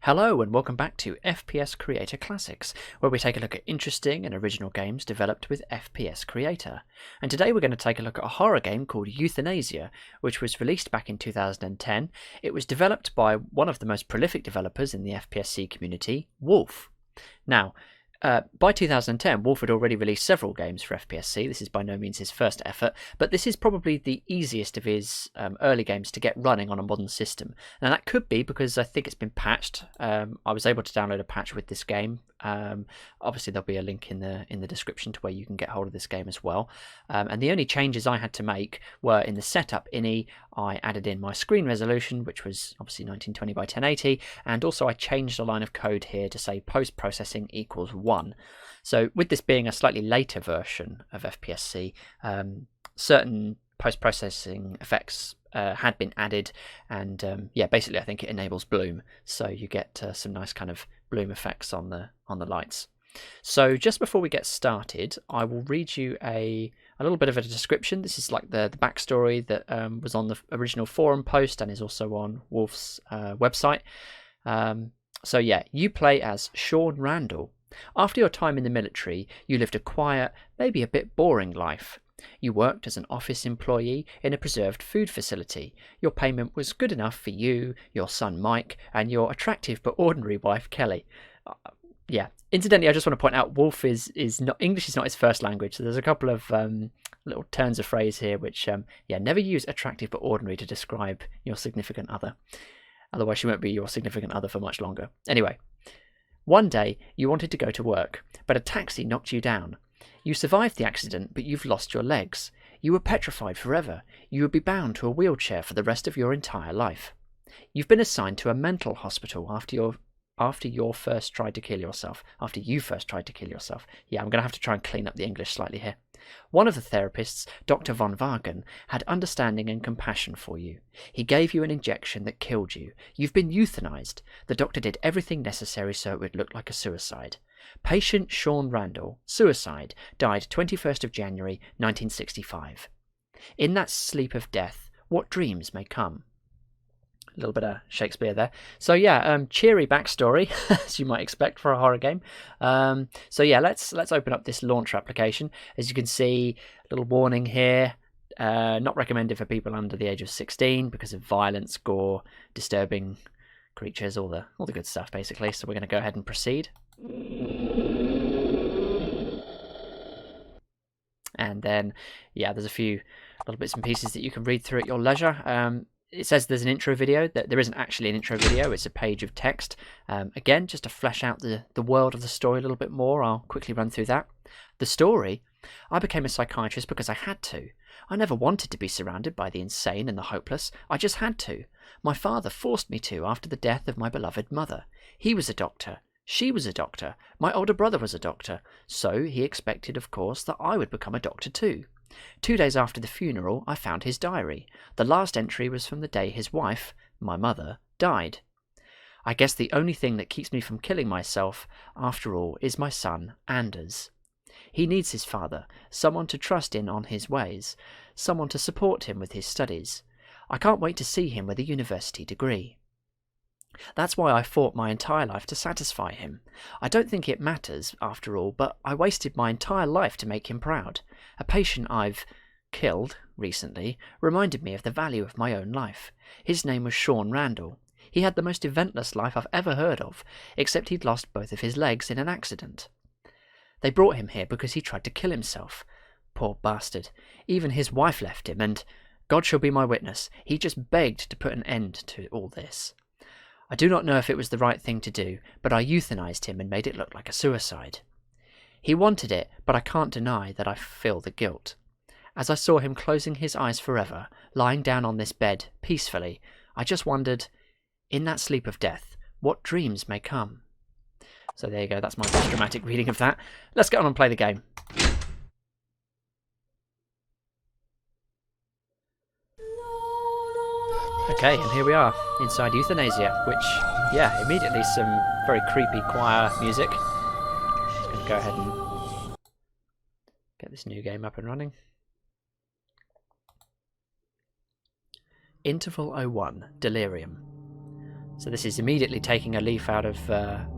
Hello and welcome back to FPS Creator Classics, where we take a look at interesting and original games developed with FPS Creator. And today we're going to take a look at a horror game called Euthanasia, which was released back in 2010. It was developed by one of the most prolific developers in the FPSC community, Wolf. Now, by 2010, Wolf had already released several games for FPSC. This is by no means his first effort, but this is probably the easiest of his early games to get running on a modern system. And that could be because I think it's been patched. I was able to download a patch with this game. Obviously, there'll be a link in the description to where you can get hold of this game as well. And the only changes I had to make were in the setup INI. I added in my screen resolution, which was obviously 1920 by 1080, and also I changed a line of code here to say post-processing equals 1. So with this being a slightly later version of FPSC, certain post-processing effects had been added, and yeah, basically I think it enables bloom, so you get some nice kind of bloom effects on the lights. So just before we get started, I will read you a little bit of a description. This is like the backstory that was on the original forum post and is also on Wolf's website. So yeah, you play as Sean Randall. After your time in the military, you lived a quiet, maybe a bit boring life. You worked as an office employee in a preserved food facility. Your payment was good enough for you, your son Mike, and your attractive but ordinary wife Kelly. Yeah. Incidentally, I just want to point out Wolf is not English is not his first language. So there's a couple of little turns of phrase here, which yeah, never use attractive but ordinary to describe your significant other. Otherwise, she won't be your significant other for much longer. Anyway, one day you wanted to go to work, but a taxi knocked you down. You survived the accident, but you've lost your legs. You were petrified forever. You would be bound to a wheelchair for the rest of your entire life. You've been assigned to a mental hospital after you first tried to kill yourself. Yeah, I'm going to have to try and clean up the English slightly here. One of the therapists, Dr. von Wagen, had understanding and compassion for you. He gave you an injection that killed you. You've been euthanized. The doctor did everything necessary so it would look like a suicide. Patient Sean Randall, suicide, died 21st of January 1965. In that sleep of death, what dreams may come? A little bit of Shakespeare there. So yeah, cheery backstory, as you might expect for a horror game. So yeah, let's open up this launcher application. As you can see, a little warning here. Not recommended for people under the age of 16 because of violence, gore, disturbing creatures, all the good stuff basically. So we're going to go ahead and proceed. And then yeah, there's a few little bits and pieces that you can read through at your leisure. It says there's an intro video. There isn't actually an intro video. It's a page of text. Again, just to flesh out the world of the story a little bit more, I'll quickly run through that. The story: I became a psychiatrist because I had to. I never wanted to be surrounded by the insane and the hopeless. I just had to. My father forced me to after the death of my beloved mother. He was a doctor. She was a doctor. My older brother was a doctor. So he expected, of course, that I would become a doctor too. 2 days after the funeral, I found his diary. The last entry was from the day his wife, my mother, died. I guess the only thing that keeps me from killing myself, after all, is my son, Anders. He needs his father, someone to trust in on his ways, someone to support him with his studies. I can't wait to see him with a university degree. That's why I fought my entire life to satisfy him. I don't think it matters, after all, but I wasted my entire life to make him proud. A patient I've killed recently reminded me of the value of my own life. His name was Sean Randall. He had the most eventless life I've ever heard of, except he'd lost both of his legs in an accident. They brought him here because he tried to kill himself. Poor bastard. Even his wife left him, and, God shall be my witness, he just begged to put an end to all this. I do not know if it was the right thing to do, but I euthanized him and made it look like a suicide. He wanted it, but I can't deny that I feel the guilt. As I saw him closing his eyes forever, lying down on this bed, peacefully, I just wondered, in that sleep of death, what dreams may come. So there you go, that's my most dramatic reading of that. Let's get on and play the game. Okay, and here we are, inside Euthanasia, which, yeah, immediately some very creepy choir music. Just going to go ahead and get this new game up and running. Interval 01, Delirium. So this is immediately taking a leaf out of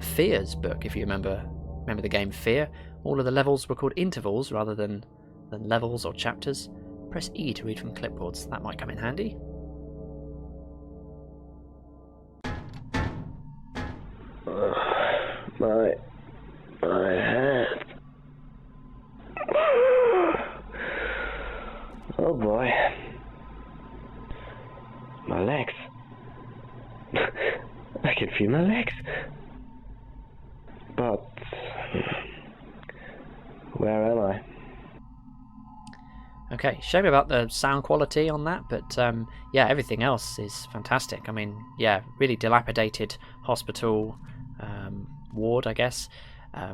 Fear's book, if you remember the game Fear. All of the levels were called intervals rather than levels or chapters. Press E to read from clipboards. That might come in handy. My head. Oh boy. My legs. I can feel my legs. But where am I? Okay, shame about the sound quality on that, but yeah, everything else is fantastic. I mean, yeah, really dilapidated hospital ward, I guess.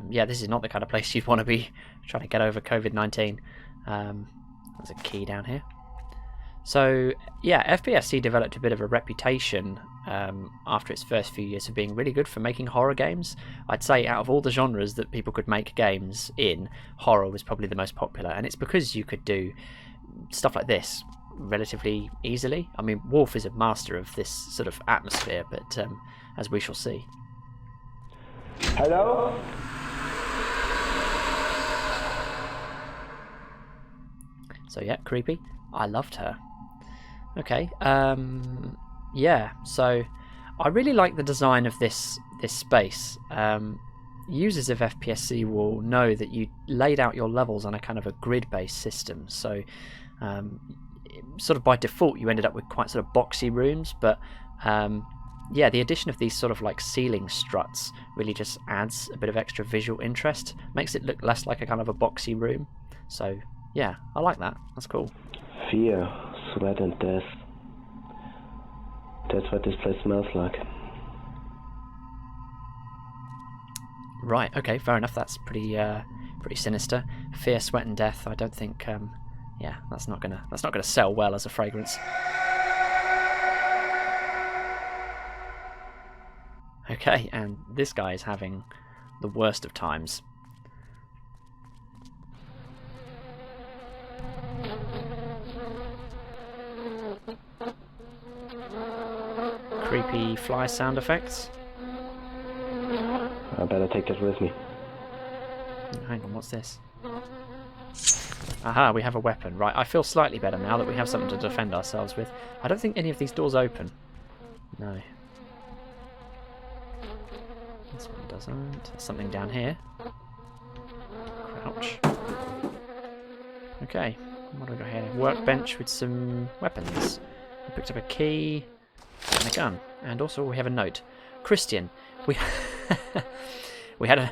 Yeah, this is not the kind of place you'd want to be trying to get over COVID-19. There's a key down here. So yeah, FPSC developed a bit of a reputation after its first few years of being really good for making horror games. I'd say out of all the genres that people could make games in, horror was probably the most popular, and it's because you could do stuff like this relatively easily. I mean, Wolf is a master of this sort of atmosphere, but as we shall see. Hello? So yeah, creepy. I loved her. Okay, yeah, so I really like the design of this space. Users of FPSC will know that you laid out your levels on a kind of a grid-based system, so sort of by default you ended up with quite sort of boxy rooms, but yeah, the addition of these sort of like ceiling struts really just adds a bit of extra visual interest, makes it look less like a kind of a boxy room. So yeah, I like that. That's cool. Fear, sweat and death. That's what this place smells like. Right, okay, fair enough. That's pretty sinister. Fear, sweat and death. I don't think yeah, that's not gonna sell well as a fragrance. Okay, and this guy is having the worst of times. Creepy fly sound effects. I better take that with me. Hang on, what's this? Aha, we have a weapon. Right, I feel slightly better now that we have something to defend ourselves with. I don't think any of these doors open. No. This one doesn't. There's something down here. Crouch. Okay, what do we got here? Workbench with some weapons. I picked up a key and a gun, and also we have a note. Christian, we we had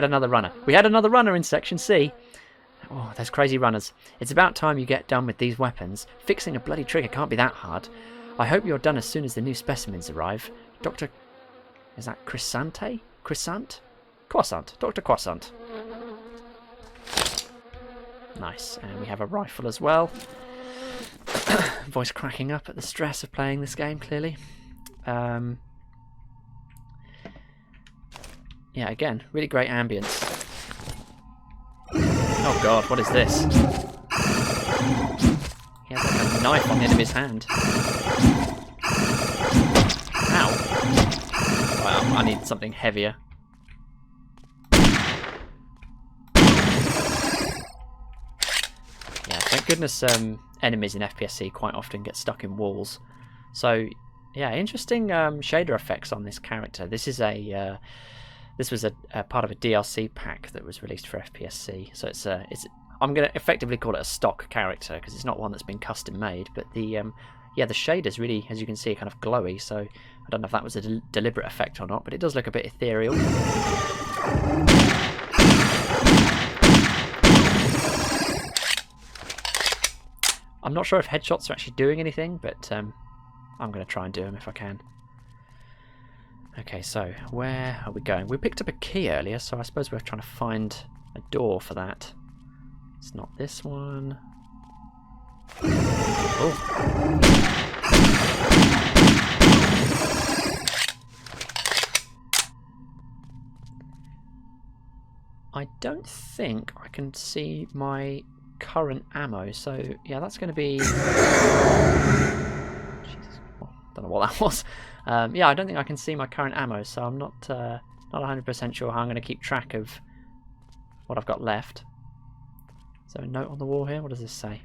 another runner. We had another runner in section C. Oh, those crazy runners. It's about time you get done with these weapons. Fixing a bloody trigger can't be that hard. I hope you're done as soon as the new specimens arrive. Dr. Is that Crescente? Crescent? Croissant. Dr. Croissant. Nice. And we have a rifle as well. Voice cracking up at the stress of playing this game, clearly. Yeah, again, really great ambience. Oh god, what is this? He has like a knife on the end of his hand. Ow. Well, I need something heavier. Yeah, thank goodness enemies in FPSC quite often get stuck in walls. So, yeah, interesting shader effects on this character. This is a this was a part of a DLC pack that was released for FPSC. So it's I'm going to effectively call it a stock character because it's not one that's been custom made. But the yeah, the shaders really, as you can see, are kind of glowy. So I don't know if that was a deliberate effect or not, but it does look a bit ethereal. I'm not sure if headshots are actually doing anything, but I'm going to try and do them if I can. Okay, so where are we going? We picked up a key earlier, so I suppose we're trying to find a door for that. It's not this one. Oh. I don't think I can see my current ammo, so yeah, that's going to be... Jesus. Oh, Don't know what that was. Yeah, I don't think I can see my current ammo, so I'm not 100% sure how I'm going to keep track of what I've got left. So a note on the wall here. What does this say?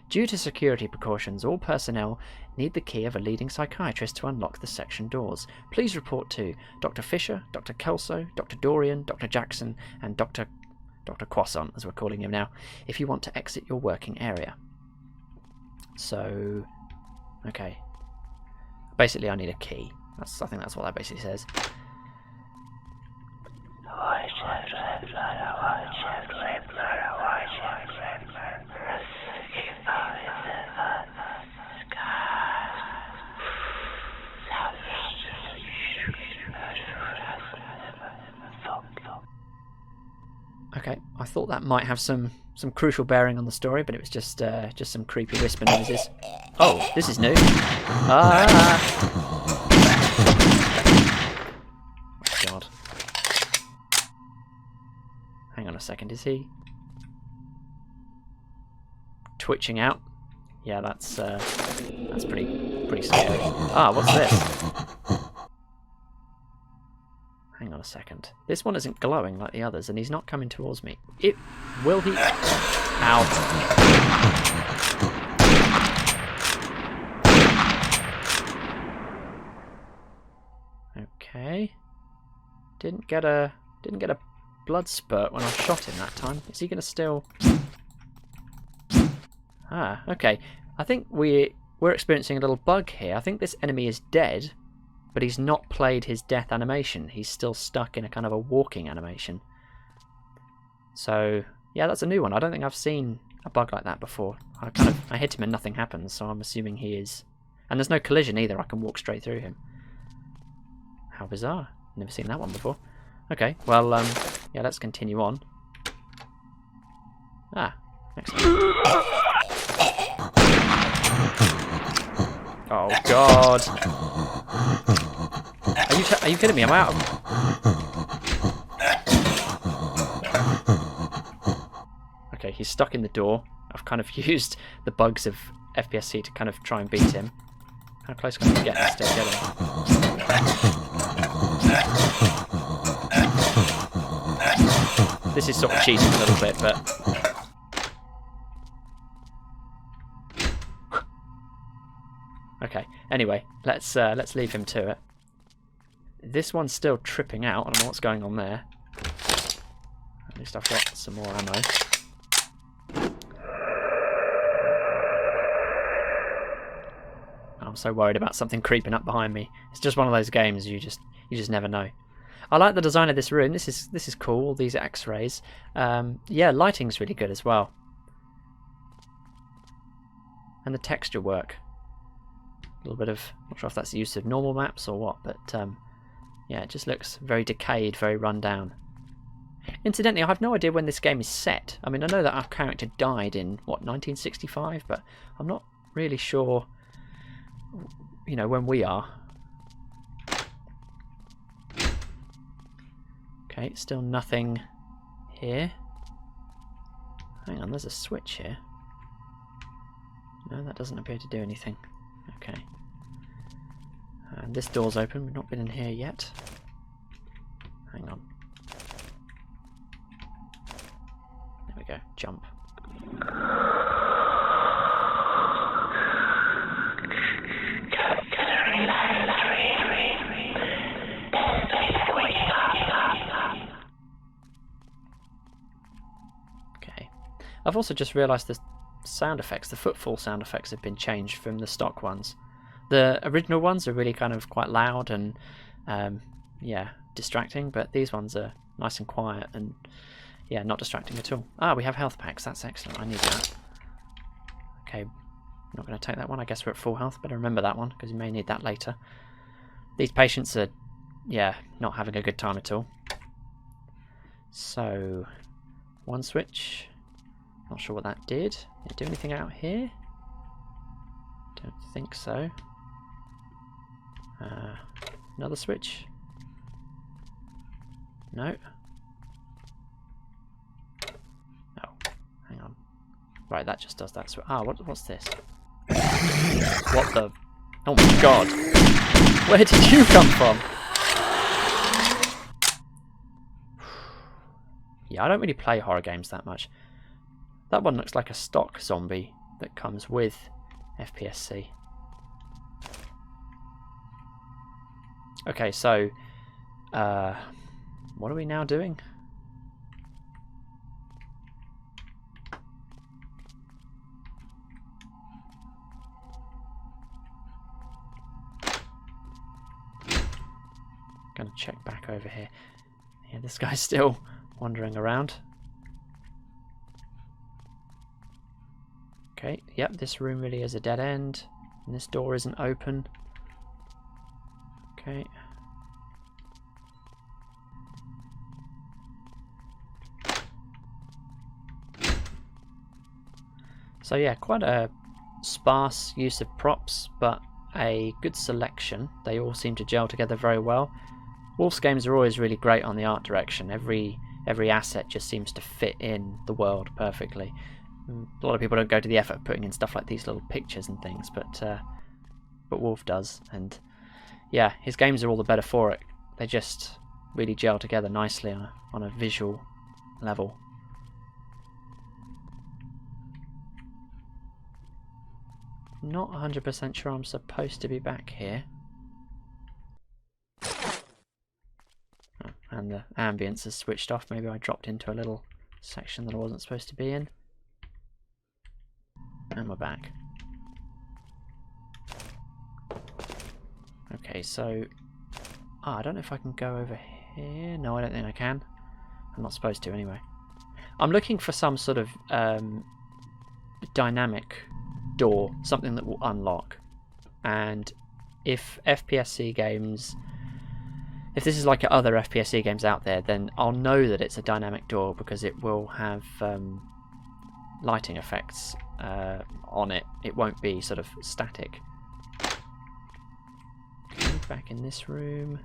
Due to security precautions, all personnel need the key of a leading psychiatrist to unlock the section doors. Please report to Dr. Fisher, Dr. Kelso, Dr. Dorian, Dr. Jackson, and Dr. Croissant, as we're calling him now, if you want to exit your working area. So, okay. Basically, I need a key. I think that's what that basically says. Okay, I thought that might have some crucial bearing on the story, but it was just some creepy whisper noises. Oh, this is new. Ah! Oh God. Hang on a second, is he twitching out? Yeah, that's pretty scary. Ah, what's this? Hang on a second. This one isn't glowing like the others, and he's not coming towards me. Will he? Ow. Okay. Didn't get a blood spurt when I shot him that time. Is he gonna still? Ah, okay. I think we're experiencing a little bug here. I think this enemy is dead, but he's not played his death animation. He's still stuck in a kind of a walking animation. So, yeah, that's a new one. I don't think I've seen a bug like that before. I hit him and nothing happens, so I'm assuming he is... And there's no collision either. I can walk straight through him. How bizarre. Never seen that one before. Okay, well, yeah, let's continue on. Ah, excellent. Oh, God. Are you kidding me? I'm out of... Okay, he's stuck in the door. I've kind of used the bugs of FPSC to kind of try and beat him. How close can I get and still get him? This is sort of cheating a little bit, but... Okay, anyway, let's leave him to it. This one's still tripping out. I don't know what's going on there. At least I've got some more ammo. I'm so worried about something creeping up behind me. It's just one of those games you just never know. I like the design of this room. This is cool. All these X-rays. Yeah, lighting's really good as well. And the texture work. A little bit of, not sure if that's the use of normal maps or what, but yeah, it just looks very decayed, very run down. Incidentally, I have no idea when this game is set. I mean, I know that our character died in, what, 1965, but I'm not really sure, you know, when we are. Okay, still nothing here. Hang on, there's a switch here. No, that doesn't appear to do anything. Okay. And this door's open. We've not been in here yet. Hang on. There we go. Jump. Okay. I've also just realised the sound effects, the footfall sound effects have been changed from the stock ones. The original ones are really kind of quite loud and yeah, distracting, but these ones are nice and quiet and yeah, not distracting at all. Ah, we have health packs. That's excellent. I need that. Okay, not going to take that one. I guess we're at full health. Better remember that one because you may need that later. These patients are, yeah, not having a good time at all. So, one switch. Not sure what that did. Did it do anything out here? Don't think so. Another switch? No. Oh, hang on. Right, that just does that. Ah, what's this? What the? Oh my god. Where did you come from? Yeah, I don't really play horror games that much. That one looks like a stock zombie that comes with FPSC. Okay, so what are we now doing? Gonna check back over here. Yeah, this guy's still wandering around. Okay, yep, this room really is a dead end. And this door isn't open. Okay. So yeah, quite a sparse use of props, but a good selection. They all seem to gel together very well. Wolf's games are always really great on the art direction. Every asset just seems to fit in the world perfectly. A lot of people don't go to the effort of putting in stuff like these little pictures and things, but Wolf does, and yeah, his games are all the better for it. They just really gel together nicely on a visual level. Not 100% sure I'm supposed to be back here. Oh, and the ambience is switched off. Maybe I dropped into a little section that I wasn't supposed to be in. And we're back. Okay, so I don't know if I can go over here. No, I don't think I can. I'm not supposed to anyway. I'm looking for some sort of dynamic door, something that will unlock. And if FPSC games, if this is like other FPSC games out there, then I'll know that it's a dynamic door because it will have lighting effects on it. It won't be sort of static. Okay, back in this room.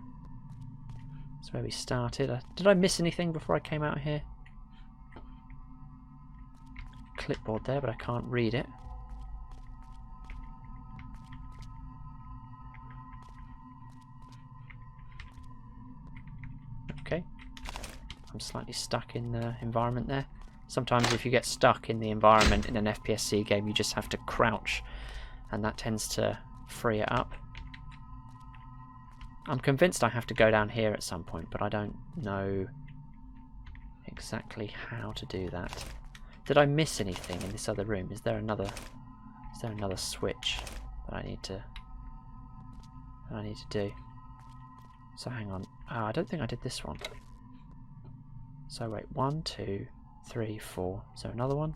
That's where we started. Did I miss anything before I came out here? Clipboard there, but I can't read it. Okay. I'm slightly stuck in the environment there. Sometimes if you get stuck in the environment in an FPSC game, you just have to crouch, and that tends to free it up. I'm convinced I have to go down here at some point, but I don't know exactly how to do that. Did I miss anything in this other room? Is there another switch that I need to do? So hang on. I don't think I did this one. So wait, 1, 2, 3, 4. Is there another one?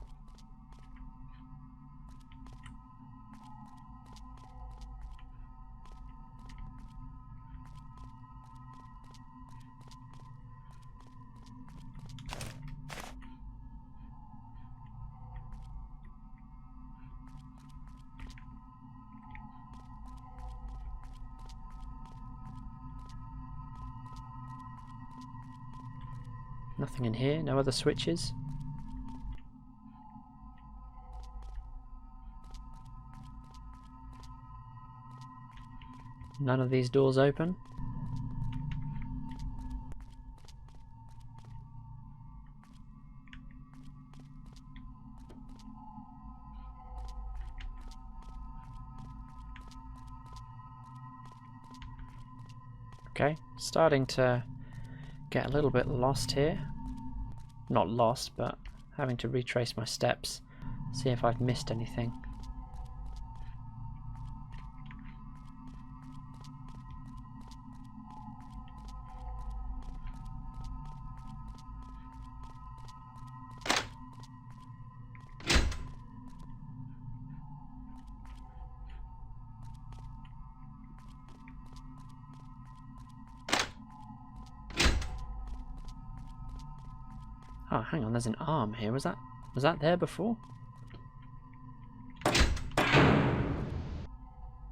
Nothing in here, no other switches. None of these doors open. Okay, starting to get a little bit lost here. Not lost, but having to retrace my steps, see if I've missed anything. Oh, hang on, there's an arm here. Was that there before?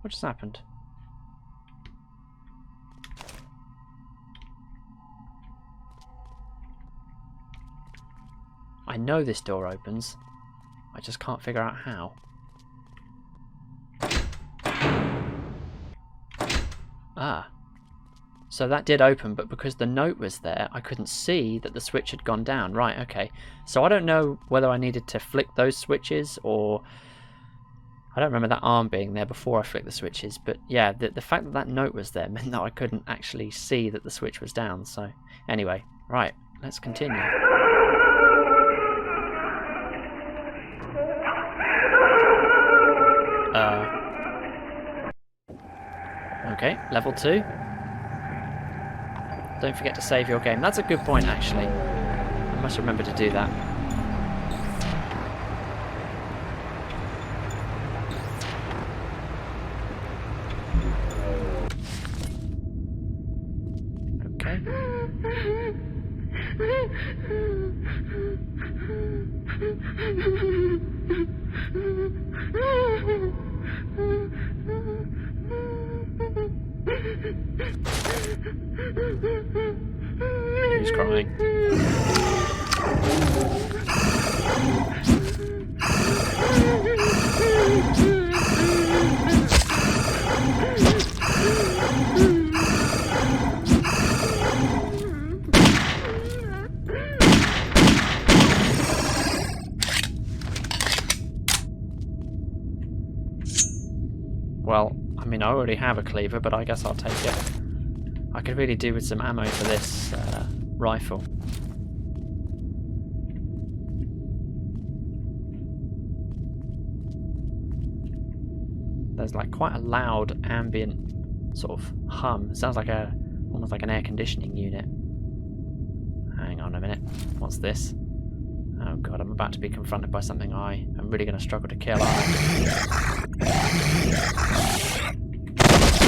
What just happened? I know this door opens. I just can't figure out how. So that did open, but because the note was there, I couldn't see that the switch had gone down. Right, okay. So I don't know whether I needed to flick those switches, or... I don't remember that arm being there before I flicked the switches, but yeah, the fact that that note was there meant that I couldn't actually see that the switch was down. So anyway, right, let's continue. Okay, level 2. Don't forget to save your game. That's a good point, actually. I must remember to do that. Okay. Who's crying? Well, I mean, I already have a cleaver, but I guess I'll take it. I could really do with some ammo for this rifle. There's like quite a loud ambient sort of hum. It sounds like almost like an air conditioning unit. Hang on a minute. What's this? Oh god, I'm about to be confronted by something I am really going to struggle to kill.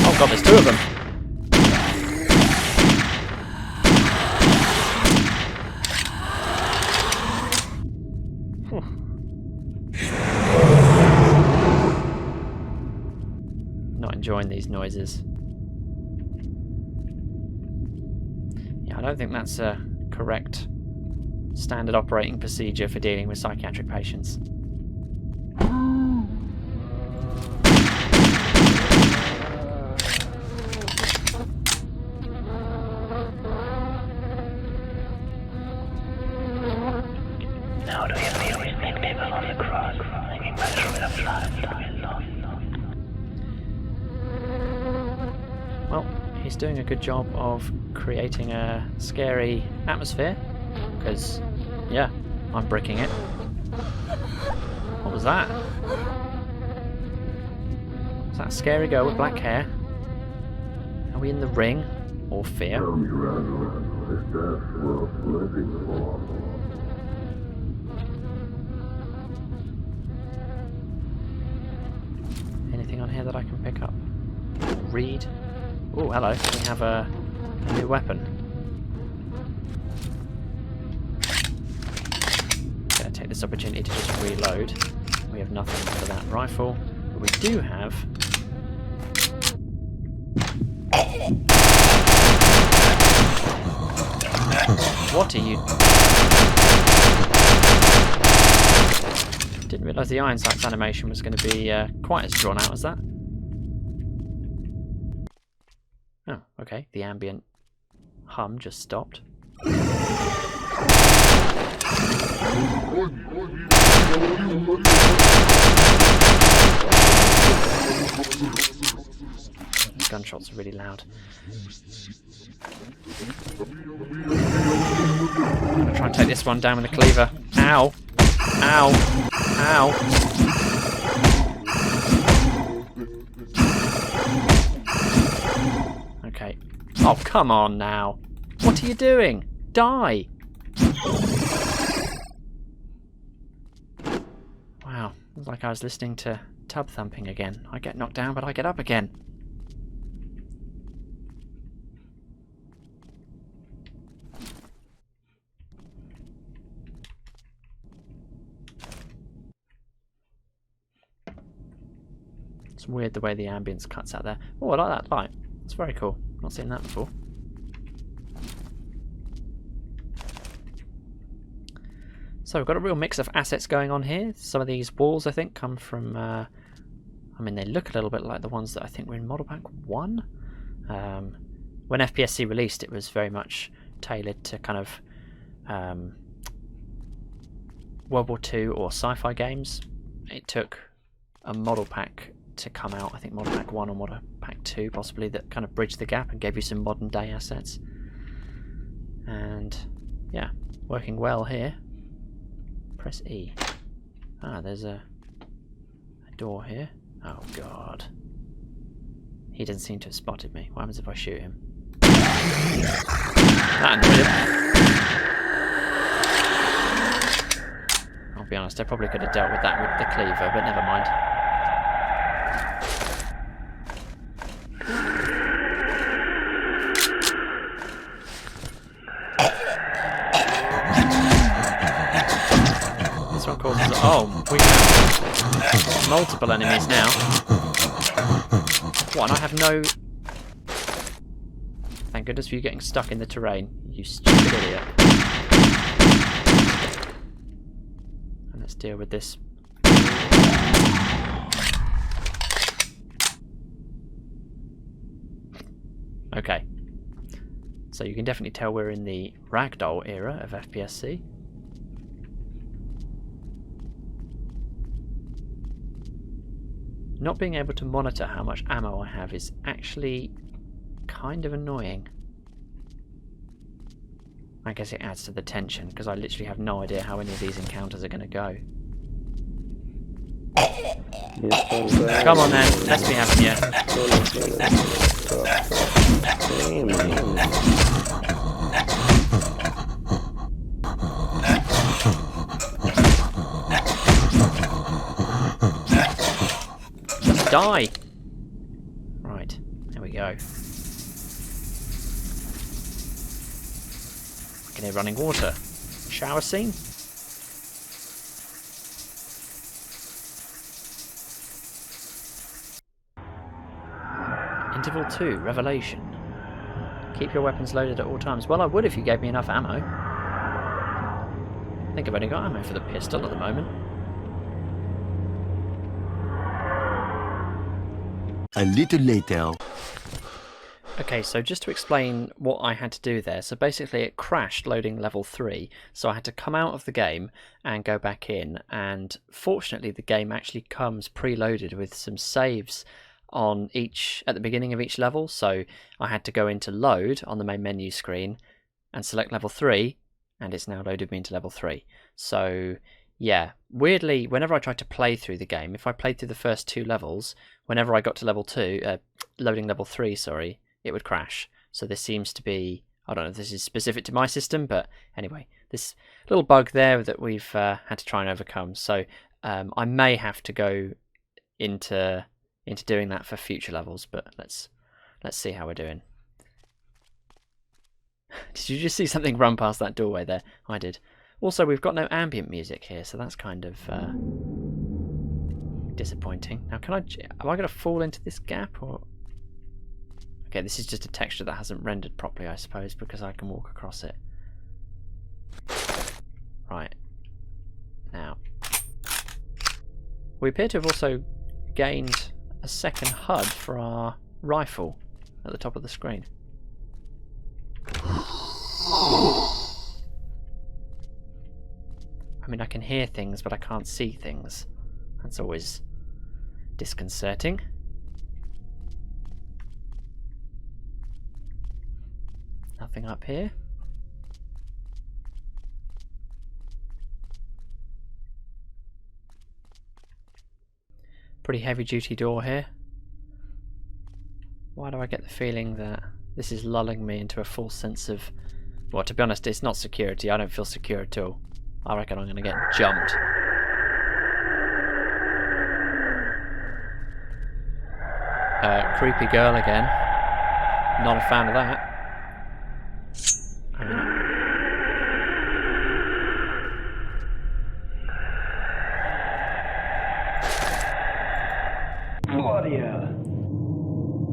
Oh god, there's 2 of them! Not enjoying these noises. Yeah, I don't think that's a correct standard operating procedure for dealing with psychiatric patients. Now do you feel respectable on the cross, hanging by the blood? Well, he's doing a good job of creating a scary atmosphere, because, yeah, I'm bricking it. What was that? Is that a scary girl with black hair? Are we in the ring? Or fear? Tell me, Randall, is that worth living for? Anything on here that I can pick up? Read. Oh, hello. We have a new weapon. Gonna take this opportunity to just reload. We have nothing for that rifle, but we do have... What are you... Didn't realise the iron sights animation was going to be quite as drawn out as that. Oh, okay. The ambient hum just stopped. Gunshots are really loud. I'm gonna try and take this one down with a cleaver. Ow! Ow! Ow! Okay. Oh, come on now. What are you doing? Die! Wow. It was like I was listening to tub thumping again. I get knocked down, but I get up again. It's weird the way the ambience cuts out there. Oh, I like that light. It's very cool. Not seen that before. So we've got a real mix of assets going on here. Some of these walls, I think, come from... I mean, they look a little bit like the ones that I think were in Model Pack 1. when FPSC released, it was very much tailored to kind of World War II or sci-fi games. It took a model pack to come out, I think Model Pack 1 or Model Pack 2 possibly, that kind of bridged the gap and gave you some modern day assets. And yeah, working well here. Press E. Ah, there's a door here. Oh god. He doesn't seem to have spotted me. What happens if I shoot him? That annoyed him. I'll be honest, I probably could have dealt with that with the cleaver, but never mind. This one causes... Oh, we have multiple enemies now. What, and I have no... Thank goodness for you getting stuck in the terrain, you stupid idiot. And let's deal with this. Okay. So you can definitely tell we're in the ragdoll era of FPSC. Not being able to monitor how much ammo I have is actually kind of annoying. I guess it adds to the tension, because I literally have no idea how any of these encounters are going to go. Come on then, let's be having you. Just die! Right, there we go. I can hear running water. Shower scene? Interval 2, Revelation. Keep your weapons loaded at all times. Well, I would if you gave me enough ammo. I think I've only got ammo for the pistol at the moment. A little later. Okay, so just to explain what I had to do there. So basically it crashed loading level 3, so I had to come out of the game and go back in, and fortunately the game actually comes preloaded with some saves on each at the beginning of each level. So I had to go into load on the main menu screen and select level 3, and it's now loaded me into level 3. So yeah, weirdly, whenever I tried to play through the game, if I played through the first 2 levels, whenever I got to level 2, loading level 3, sorry, it would crash. So this seems to be, I don't know if this is specific to my system, but anyway, this little bug there that we've had to try and overcome. So I may have to go into doing that for future levels, but let's see how we're doing. Did you just see something run past that doorway there? I did. Also, we've got no ambient music here, so that's kind of disappointing. Now, am I going to fall into this gap, or? Okay, this is just a texture that hasn't rendered properly, I suppose, because I can walk across it. Right. Now, we appear to have also gained a second HUD for our rifle at the top of the screen. I mean, I can hear things, but I can't see things. That's always disconcerting. Nothing up here. Pretty heavy duty door here. Why do I get the feeling that this is lulling me into a false sense of... Well, to be honest, it's not security. I don't feel secure at all. I reckon I'm going to get jumped. Creepy girl again. Not a fan of that.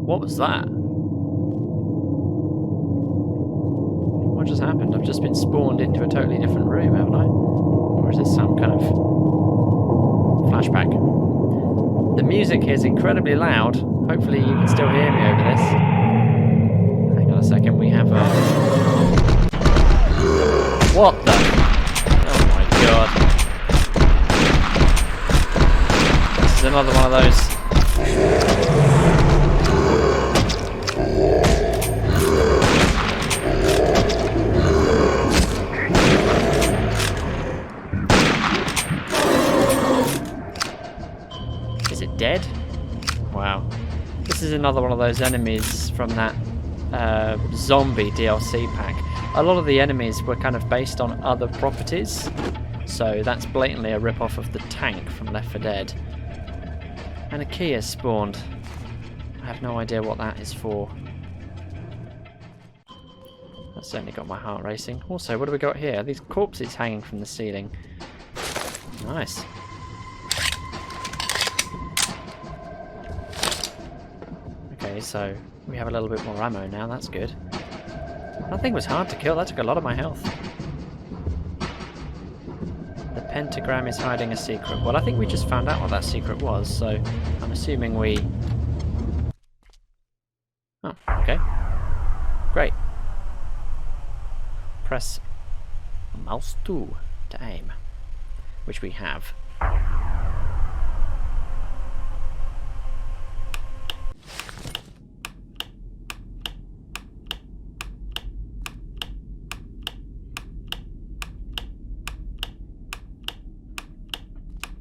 What was that? What just happened? I've just been spawned into a totally different room, haven't I? Or is this some kind of flashback? The music here is incredibly loud. Hopefully you can still hear me over this. Hang on a second. We have a... What the? Oh my god. This is another one of those. Is it dead? Wow. This is another one of those enemies from that zombie DLC pack. A lot of the enemies were kind of based on other properties, so that's blatantly a rip-off of the tank from Left 4 Dead. And a key has spawned. I have no idea what that is for. That certainly got my heart racing. Also, what do we got here? These corpses hanging from the ceiling. Nice. Okay, so we have a little bit more ammo now, that's good. That thing was hard to kill, that took a lot of my health. The pentagram is hiding a secret. Well, I think we just found out what that secret was, so I'm assuming we... Oh, okay. Great. Press mouse 2 to aim, which we have.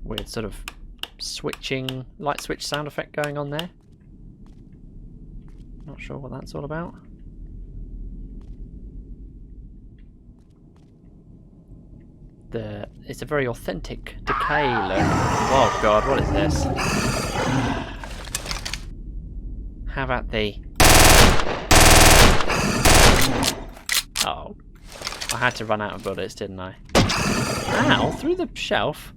Weird sort of switching, light switch sound effect going on there. Not sure what that's all about. It's a very authentic decay look. Oh god, what is this? How about the... Oh. I had to run out of bullets, didn't I? Ow, through the shelf?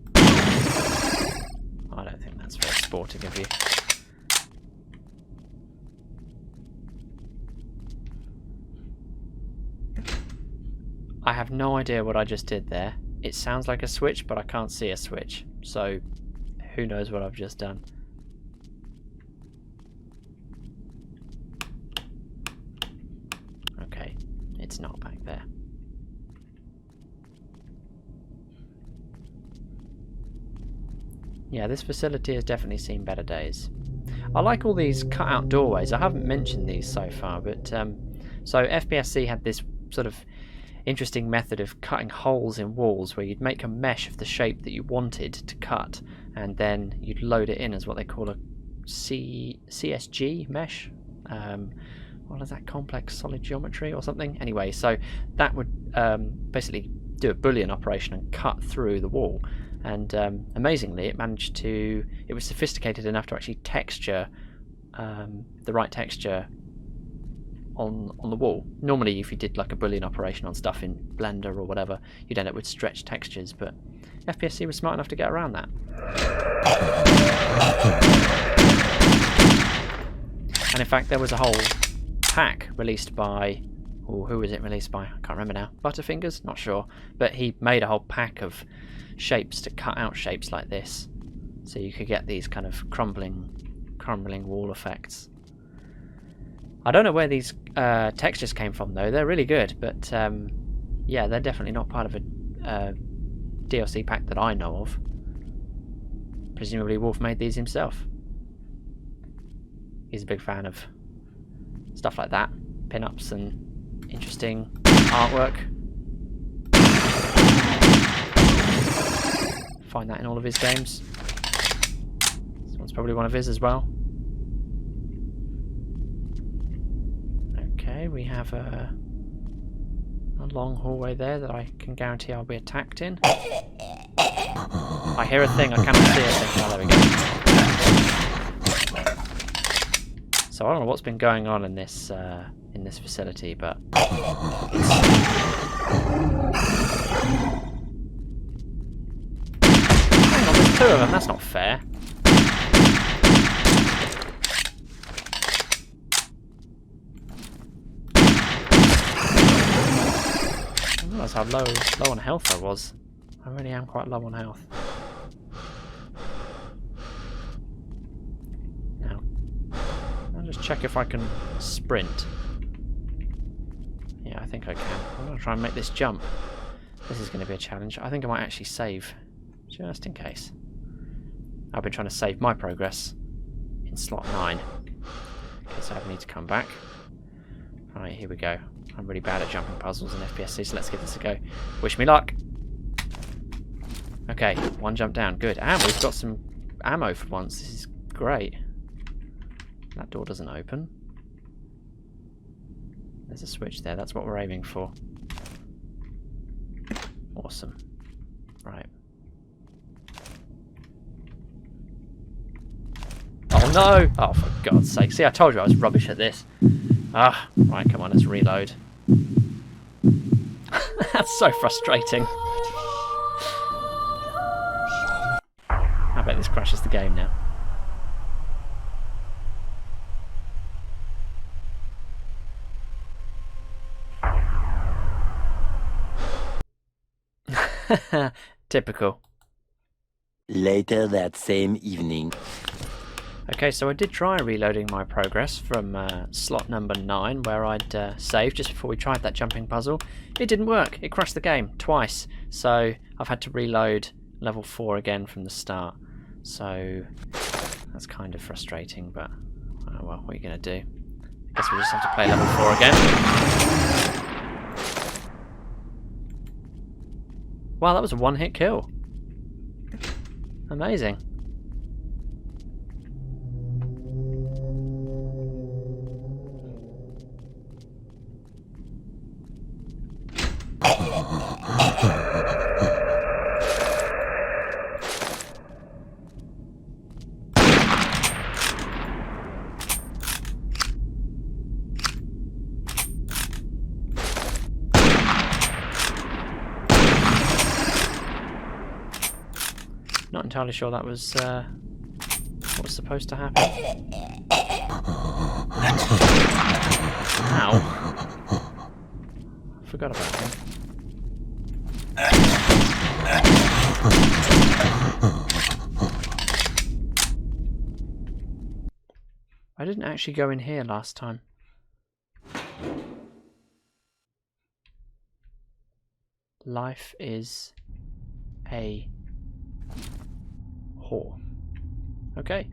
I don't think that's very sporting of you. I have no idea what I just did there. It sounds like a switch, but I can't see a switch. So, who knows what I've just done. Okay, it's not back there. Yeah, this facility has definitely seen better days. I like all these cut-out doorways. I haven't mentioned these so far, but so FPSC had this sort of interesting method of cutting holes in walls where you'd make a mesh of the shape that you wanted to cut, and then you'd load it in as what they call a CSG mesh. What is that? Complex solid geometry or something? Anyway, so that would basically do a Boolean operation and cut through the wall. And amazingly, it managed to... It was sophisticated enough to actually texture the right texture on the wall. Normally, if you did like a Boolean operation on stuff in Blender or whatever, you'd end up with stretched textures, but FPSC was smart enough to get around that. And in fact, there was a whole pack released by... Oh, who was it released by? I can't remember now. Butterfingers? Not sure. But he made a whole pack of shapes to cut out shapes like this, so you could get these kind of crumbling wall effects. I don't know where these textures came from though. They're really good, but yeah, they're definitely not part of a DLC pack that I know of. Presumably Wolf made these himself. He's a big fan of stuff like that, pin-ups and interesting artwork. Find that in all of his games. This one's probably one of his as well. Okay, we have a long hallway there that I can guarantee I'll be attacked in. I hear a thing, I cannot see a thing. Oh, there we go. So I don't know what's been going on in this facility, but hang on, there's two of them. That's not fair. I didn't realise how low on health I was. I really am quite low on health. Now, I'll just check if I can sprint. Yeah, I think I can. I'm going to try and make this jump. This is going to be a challenge. I think I might actually save, just in case. I've been trying to save my progress in slot 9. Okay, so I need to come back. Right, here we go. I'm really bad at jumping puzzles in FPSC, so let's give this a go. Wish me luck! Okay, one jump down. Good. And we've got some ammo for once. This is great. That door doesn't open. There's a switch there. That's what we're aiming for. Awesome. Right. Oh no! Oh, for God's sake. See, I told you I was rubbish at this. Ah, right, come on, let's reload. That's so frustrating. I bet this crashes the game now. Typical. Later that same evening. Okay, so I did try reloading my progress from slot number 9, where I'd saved just before we tried that jumping puzzle. It didn't work. It crashed the game twice. So I've had to reload level 4 again from the start. So that's kind of frustrating, but oh well, what are you going to do? I guess we just have to play level 4 again. Wow, that was a one-hit kill. Amazing. Not entirely sure that was what was supposed to happen. Ow. Forgot about him. I didn't actually go in here last time. Life is a whore. Okay.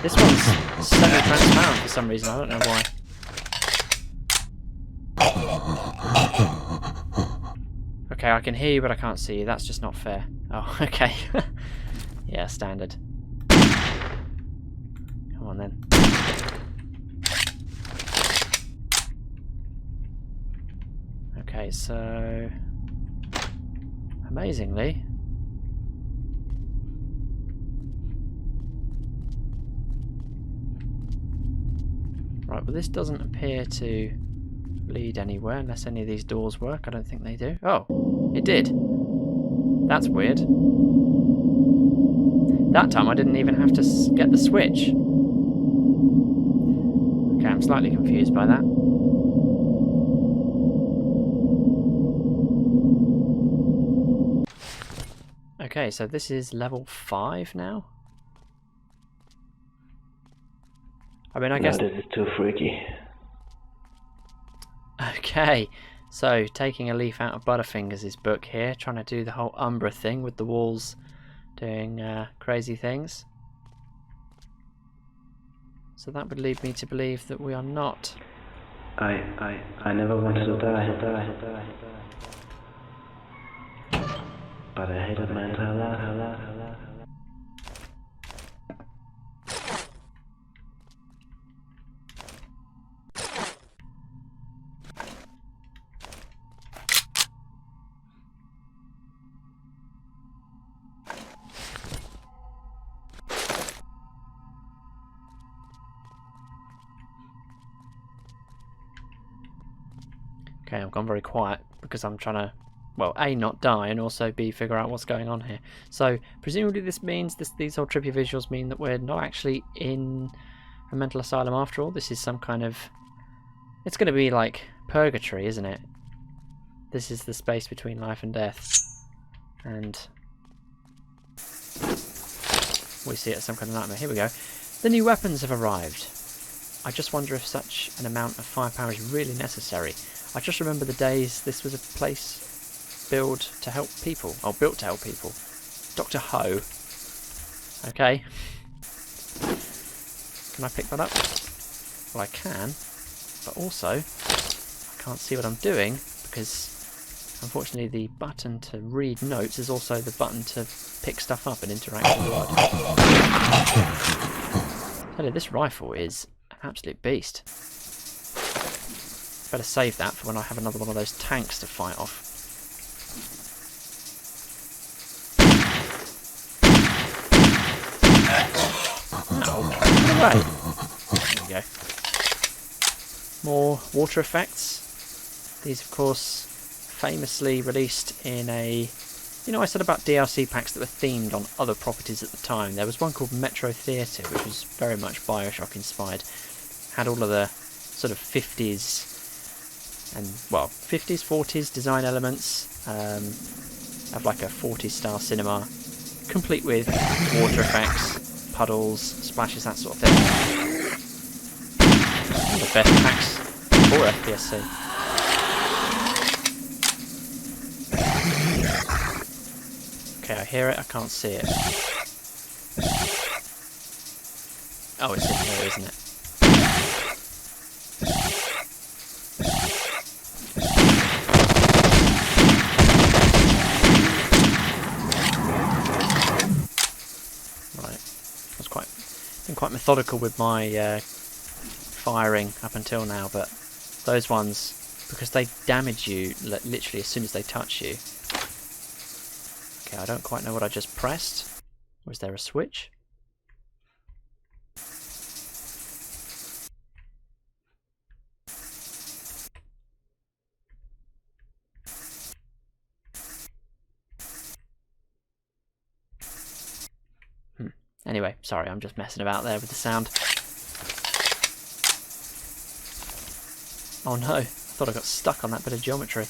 This one's semi-transparent for some reason, I don't know why. Okay, I can hear you but I can't see you, that's just not fair. Oh, okay. Yeah, standard. Come on then. Okay, so amazingly right, well this doesn't appear to lead anywhere unless any of these doors work. I don't think they do. Oh, it did. That's weird. That time I didn't even have to get the switch. Okay, I'm slightly confused by that. Okay, so this is level 5 now? I mean, I guess... No, this is too freaky. Okay, so taking a leaf out of Butterfingers' book here, trying to do the whole Umbra thing with the walls doing crazy things. So that would lead me to believe that we are not... I never wanted to die. But I hated my entire life. Okay, I've gone very quiet because I'm trying to, well, A, not die, and also B, figure out what's going on here. So, presumably this means, these whole trippy visuals mean that we're not actually in a mental asylum after all. This is some kind of, it's going to be like purgatory, isn't it? This is the space between life and death. And We see it as some kind of nightmare. Here we go. The new weapons have arrived. I just wonder if such an amount of firepower is really necessary. I just remember the days this was a place built to help people. Dr. Ho. Okay. Can I pick that up? Well, I can, but also I can't see what I'm doing because unfortunately the button to read notes is also the button to pick stuff up and interact with the world. Tell you, this rifle is an absolute beast. Better save that for when I have another one of those tanks to fight off. Right. There we go. More water effects. These, of course, famously released in a... You know, I said about DLC packs that were themed on other properties at the time. There was one called Metro Theatre, which was very much Bioshock inspired. Had all of the sort of 50s and, well, 50s, 40s design elements of like a 40s style cinema, complete with water effects, puddles, splashes, that sort of thing. One of the best packs for FPSC. Okay, I hear it, I can't see it. Oh, it's in here, isn't it? Right, I was been quite methodical with my firing up until now, but those ones, because they damage you literally as soon as they touch you. Okay, I don't quite know what I just pressed. Was there a switch? Anyway, sorry, I'm just messing about there with the sound. Oh no, I thought I got stuck on that bit of geometry.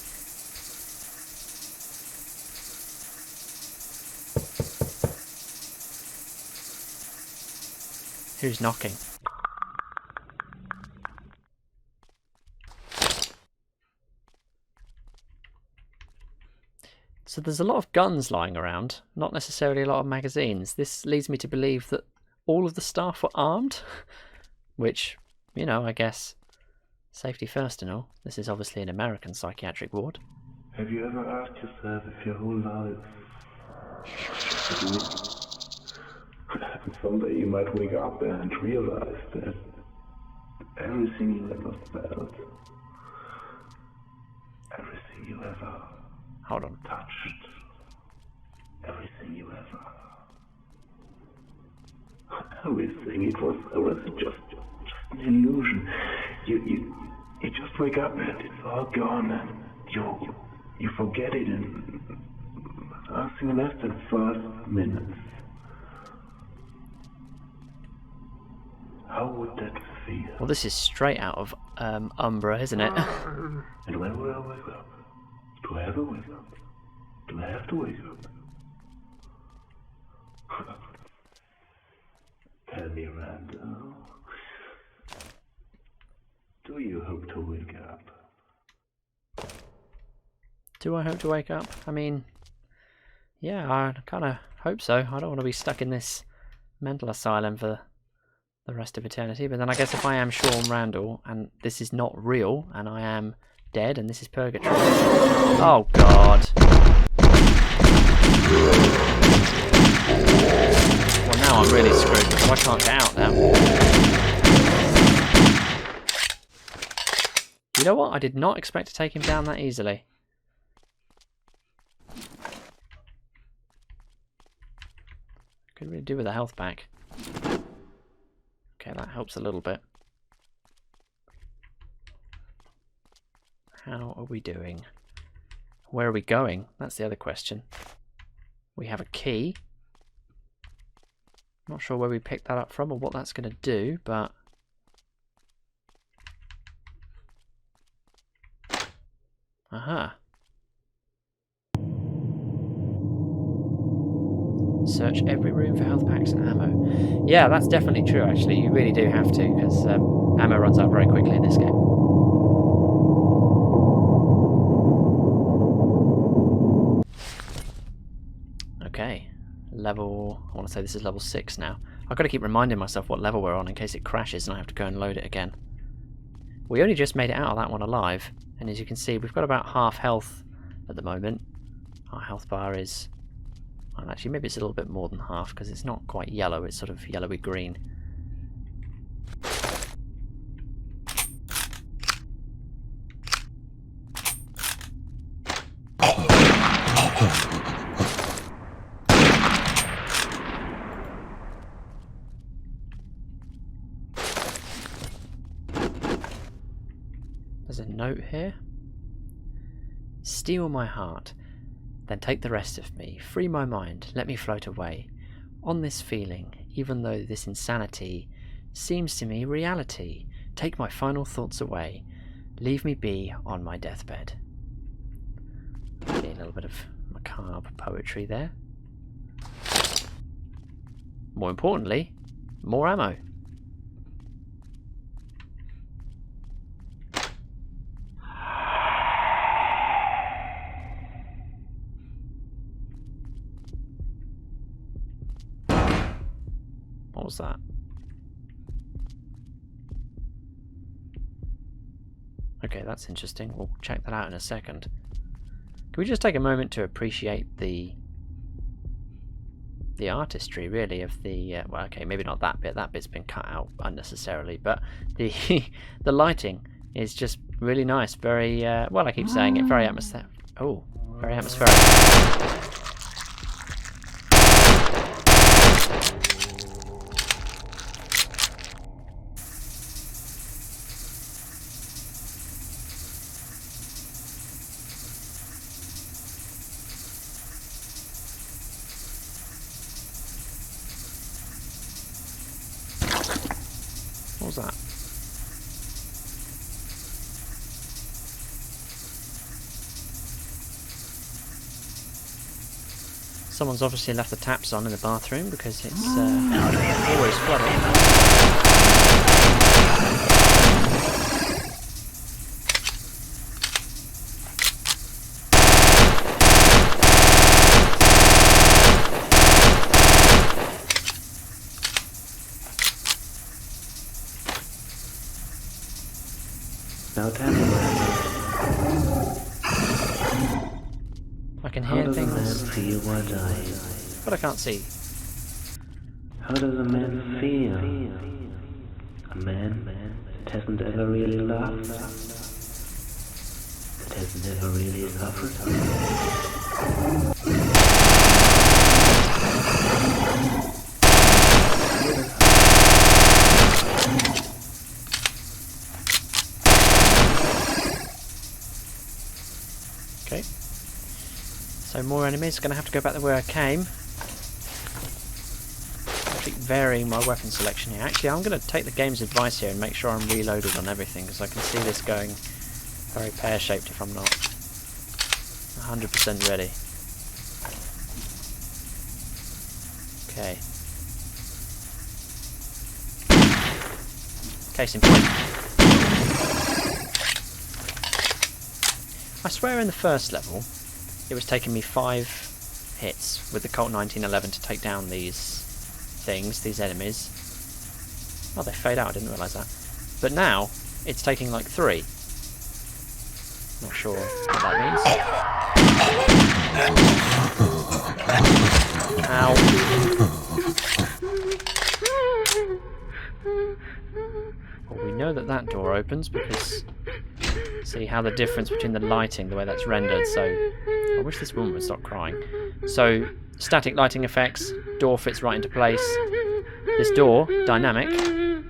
Who's knocking? So there's a lot of guns lying around, not necessarily a lot of magazines. This leads me to believe that all of the staff were armed, which, you know, I guess, safety first and all. This is obviously an American psychiatric ward. Have you ever asked yourself if your whole life someday you might wake up and realize that everything you ever felt, everything you ever Hold on. touched, everything you ever, everything, it was just an illusion. You just wake up and it's all gone and you forget it in nothing less than 5 minutes. How would that feel? Well, this is straight out of Umbra, isn't it? And when will I wake up? Do I ever wake up? Do I have to wake up? Tell me, Randall. Do you hope to wake up? Do I hope to wake up? I mean, yeah, I kind of hope so. I don't want to be stuck in this mental asylum for the rest of eternity. But then I guess if I am Sean Randall and this is not real and I am dead and this is purgatory. Oh God. Well, now I'm really screwed because I can't get out now. You know what? I did not expect to take him down that easily. Could really do with a health pack. Okay, that helps a little bit. How are we doing? Where are we going? That's the other question. We have a key. Not sure where we picked that up from or what that's going to do, but... Aha. search every room for health packs and ammo. Yeah, that's definitely true, actually. You really do have to, because ammo runs out very quickly in this game. Okay, level... I want to say this is level 6 now. I've got to keep reminding myself what level we're on in case it crashes and I have to go and load it again. We only just made it out of that one alive, and as you can see, we've got about half health at the moment. Our health bar is... well, actually, maybe it's a little bit more than half, because it's not quite yellow, it's sort of yellowy green. There's a note here. Steal my heart, then take the rest of me. Free my mind, let me float away. On this feeling, even though this insanity seems to me reality. Take my final thoughts away. Leave me be on my deathbed. Okay, a little bit of macabre poetry there. More importantly, more ammo. What was that? Okay, that's interesting. We'll check that out in a second. Can we just take a moment to appreciate the artistry, really, of the... well, okay, maybe not that bit. That bit's been cut out unnecessarily, but the the lighting is just really nice. Very, well, I keep saying it, very atmospheric. Oh, very atmospheric. What was that? Someone's obviously left the taps on in the bathroom because it's always flooding. Now tell me, I can how hear does a man things, feel while dying? but I can't see. How does a man feel? A man that hasn't ever really loved? That hasn't ever really suffered? Okay. So more enemies. Going to have to go back to where I came. Actually varying my weapon selection here. Actually, I'm going to take the game's advice here and make sure I'm reloaded on everything, because I can see this going very pear-shaped if I'm not 100% ready. Okay. Case in point. I swear in the first level it was taking me 5 hits with the Colt 1911 to take down these things, these enemies. Oh, they fade out, I didn't realise that. But now it's taking like 3. Not sure what that means. Ow. Well, we know that that door opens because... see how the difference between the lighting, the way that's rendered. So I wish this woman would stop crying. So static lighting effects, door fits right into place. This door, dynamic,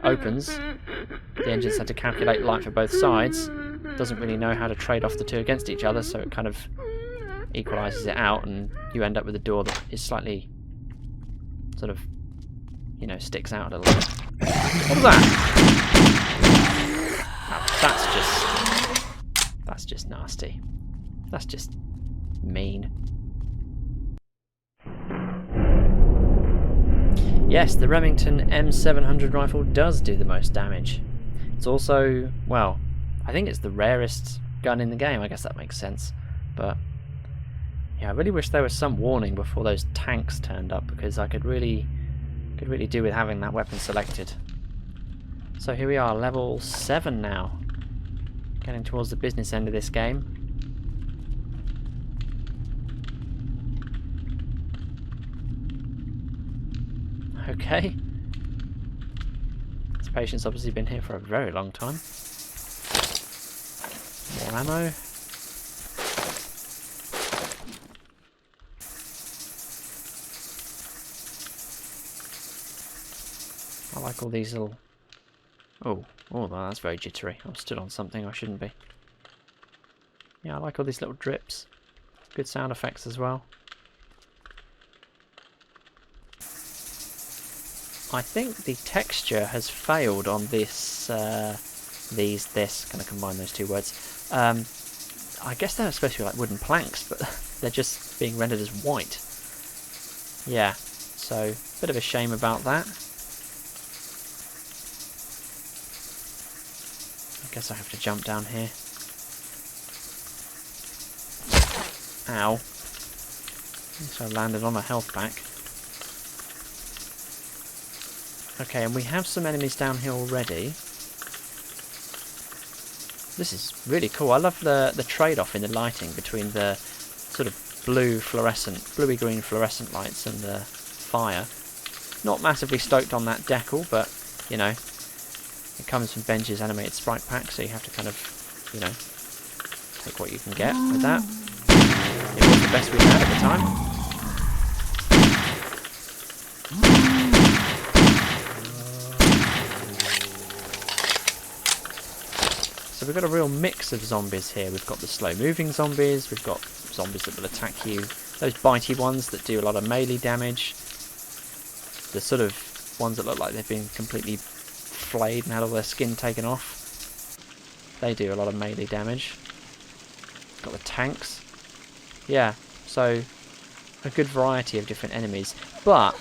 opens. The engine's had to calculate light for both sides. Doesn't really know how to trade off the two against each other, so it kind of equalises it out, and you end up with a door that is slightly sort of, you know, sticks out a little bit. What was that? Oh, that's just nasty. That's just mean. Yes, the Remington M700 rifle does do the most damage. It's also, well, I think it's the rarest gun in the game. I guess that makes sense. But yeah, I really wish there was some warning before those tanks turned up, because I could really do with having that weapon selected. So here we are, level 7 now. Getting towards the business end of this game. Okay. This patient's obviously been here for a very long time. More ammo. I like all these little... Oh, that's very jittery. I'm stood on something I shouldn't be. Yeah, I like all these little drips. Good sound effects as well. I think the texture has failed on this, this, kind of combine those two words. I guess they're supposed to be like wooden planks, but they're just being rendered as white. Yeah, so, bit of a shame about that. I guess I have to jump down here. Ow. So I landed on a health pack. Okay, and we have some enemies down here already. This is really cool. I love the trade-off in the lighting between the sort of bluey green fluorescent lights and the fire. Not massively stoked on that decal, but, you know, it comes from Benji's animated sprite pack, so you have to kind of, you know, take what you can get with that. It was the best we had at the time. So we've got a real mix of zombies here. We've got the slow-moving zombies, we've got zombies that will attack you, those bitey ones that do a lot of melee damage, the sort of ones that look like they've been completely flayed and had all their skin taken off. They do a lot of melee damage. Got the tanks. Yeah, so a good variety of different enemies. But,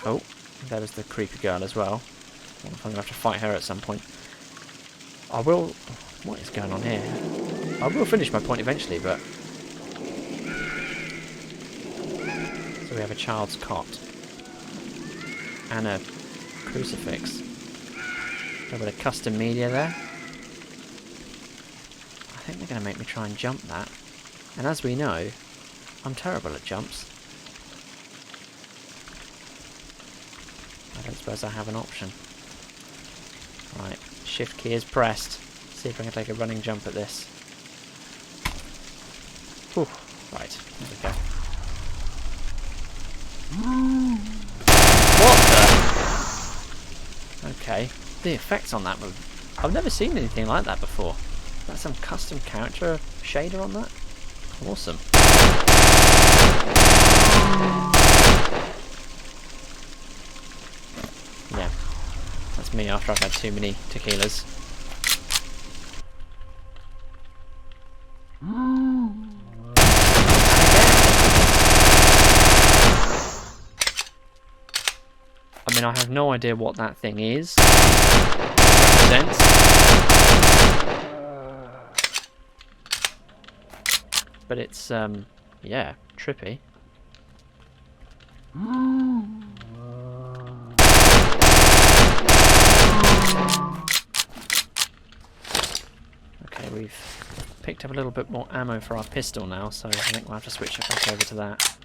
oh, there was the creepy girl as well. I wonder if I'm going to have to fight her at some point. I will... What is going on here? I will finish my point eventually, but... So we have a child's cot. And a crucifix. A bit of custom media there. I think they're going to make me try and jump that. And as we know, I'm terrible at jumps. I don't suppose I have an option. Right. Shift key is pressed. See if I can take a running jump at this. Whew. Right, there we go. What the? Okay, the effects on that were... I've never seen anything like that before. That's some custom character shader on that? Awesome. Yeah. That's me after I've had too many tequilas. I mean, I have no idea what that thing is. Represents. But it's, yeah, trippy. Okay, we've picked up a little bit more ammo for our pistol now, so I think we'll have to switch it back over to that.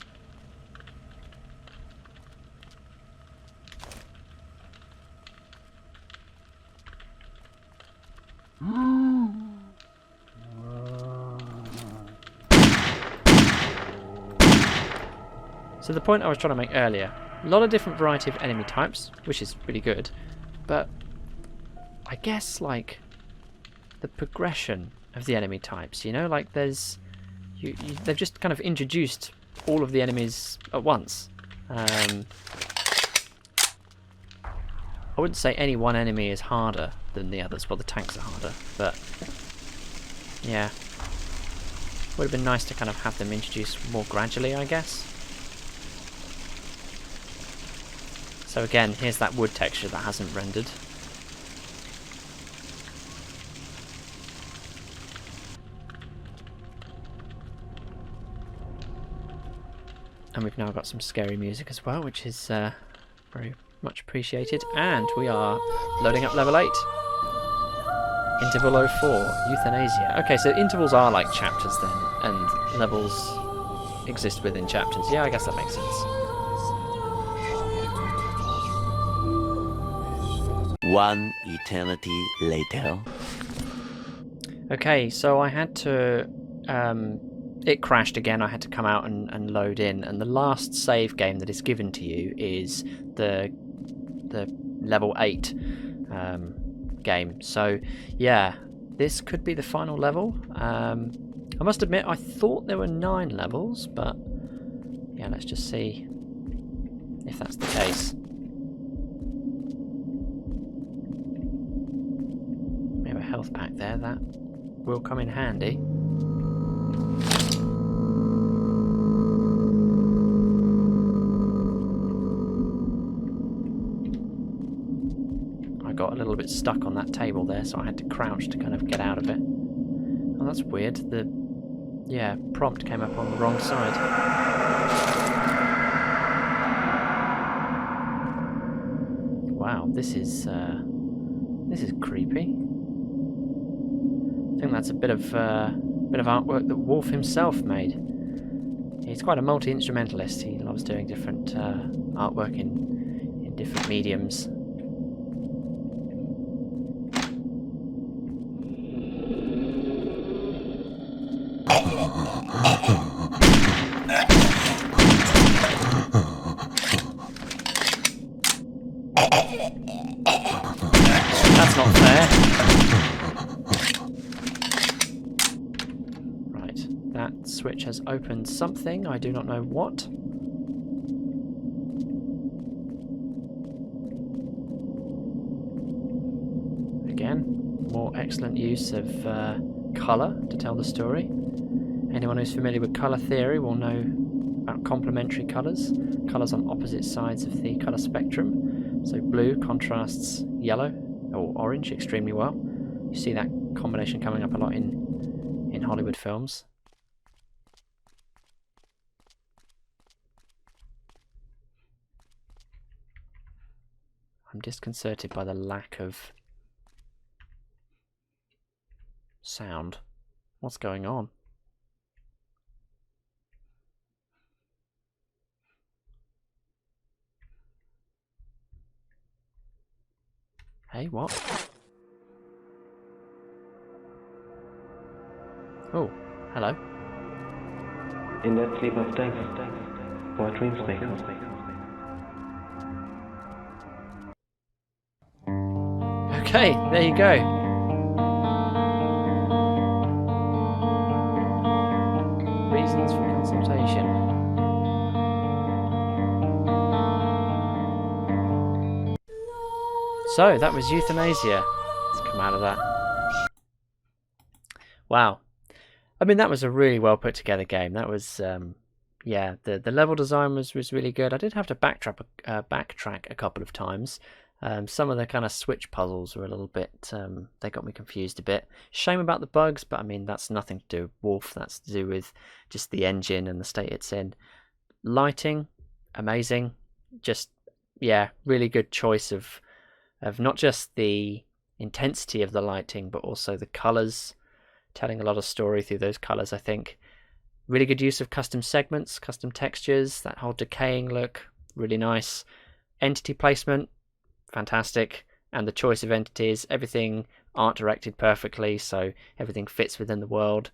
So the point I was trying to make earlier, a lot of different variety of enemy types, which is really good, but I guess like the progression of the enemy types, you know, like there's they've just kind of introduced all of the enemies at once. I wouldn't say any one enemy is harder than the others. Well, the tanks are harder, but yeah, would have been nice to kind of have them introduced more gradually, I guess. So again, here's that wood texture that hasn't rendered. And we've now got some scary music as well, which is very much appreciated. And we are loading up level 8. Interval 04, Euthanasia. Okay, so intervals are like chapters then, and levels exist within chapters. Yeah, I guess that makes sense. One eternity later. Okay, so I had to... it crashed again. I had to come out and load in, and the last save game that is given to you is the level 8 game. So yeah, this could be the final level. I must admit I thought there were 9 levels, but yeah, let's just see if that's the case. We have a health pack there, that will come in handy. I got a little bit stuck on that table there, so I had to crouch to kind of get out of it. Oh, that's weird. The prompt came up on the wrong side. Wow, this is creepy. I think that's a bit of artwork that Wolf himself made. He's quite a multi-instrumentalist. He loves doing different artwork in different mediums. That's not fair. Right, that switch has opened something, I do not know what. Again, more excellent use of colour to tell the story. Anyone who's familiar with colour theory will know about complementary colours. Colours on opposite sides of the colour spectrum. So blue contrasts yellow or orange extremely well. You see that combination coming up a lot in Hollywood films. I'm disconcerted by the lack of sound. What's going on? Hey, what? Oh, hello. In that sleep of death, our dreams may come. Okay, there you go. Reasons for consultation. So, that was Euthanasia. Let's come out of that. Wow. I mean, that was a really well put together game. That was, yeah, the level design was really good. I did have to backtrack a couple of times. Some of the kind of switch puzzles were a little bit, they got me confused a bit. Shame about the bugs, but I mean, that's nothing to do with Wolf. That's to do with just the engine and the state it's in. Lighting, amazing. Just, yeah, really good choice of not just the intensity of the lighting, but also the colours, telling a lot of story through those colours, I think. Really good use of custom segments, custom textures, that whole decaying look, really nice. Entity placement, fantastic. And the choice of entities, everything art directed perfectly, so everything fits within the world.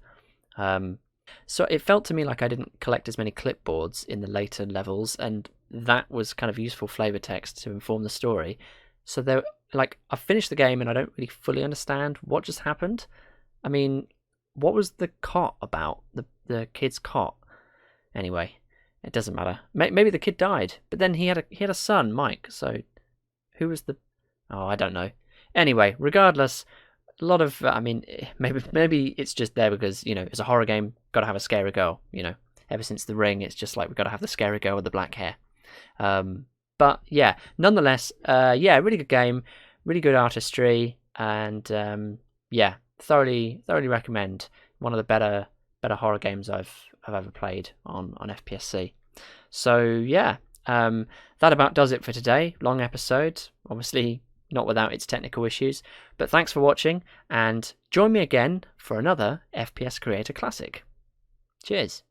So it felt to me like I didn't collect as many clipboards in the later levels, and that was kind of useful flavor text to inform the story. So there, like, I finished the game and I don't really fully understand what just happened. I mean, what was the cot about? The kid's cot. Anyway, it doesn't matter. Maybe the kid died, but then he had a son, Mike. So who was the? Oh, I don't know. Anyway, regardless, a lot of I mean, maybe it's just there because, you know, it's a horror game. Got to have a scary girl. You know, ever since The Ring, it's just like we've got to have the scary girl with the black hair. But yeah, nonetheless, yeah, really good game, really good artistry, and yeah, thoroughly recommend. One of the better horror games I've ever played on FPSC. So yeah, that about does it for today. Long episode, obviously not without its technical issues. But thanks for watching, and join me again for another FPS Creator Classic. Cheers.